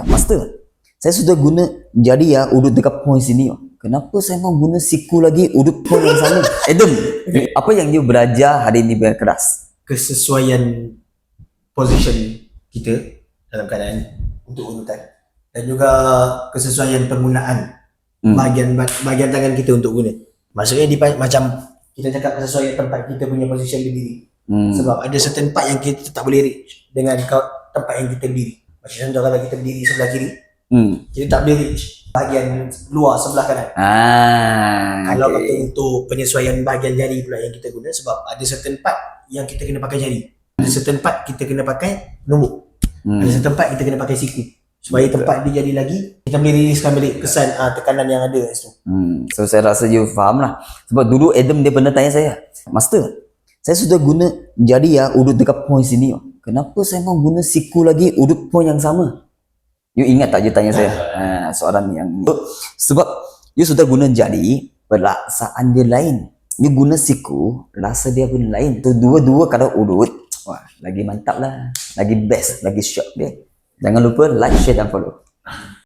Master, saya sudah guna jadi ya udut dekat point sini. Kenapa saya mau guna siku lagi udut point yang sama? Adam, apa yang you belajar hari ini biar keras? Kesesuaian position kita dalam keadaan untuk urutan dan juga kesesuaian penggunaan bahagian tangan kita untuk guna. Maksudnya macam kita cakap kesesuaian tempat kita punya position berdiri. Sebab ada certain part yang kita tak boleh reach dengan tempat yang kita berdiri. Macam contoh kalau kita berdiri sebelah kiri, kita tak boleh reach bahagian luar sebelah kanan. Kalau kata untuk penyesuaian bahagian jari pula yang kita guna, sebab ada certain part yang kita kena pakai jari, ada certain part kita kena pakai nombok, ada certain part kita kena pakai siku, supaya tempat dia jadi lagi kita boleh riliskan balik kesan tekanan yang ada kat situ. So saya rasa you faham lah. Sebab dulu Adam dia pernah tanya saya, Master, saya sudah guna jadi ya udut dekat point sini. Kenapa saya mau guna siku lagi udut point yang sama? You ingat tak you tanya saya? Soalan yang ni. Sebab you sudah guna jadi, perlaksaan dia lain. You guna siku, rasa dia pun lain. Tu dua-dua kalau udut, wah, lagi mantap lah. Lagi best, lagi shock dia. Jangan lupa like, share dan follow.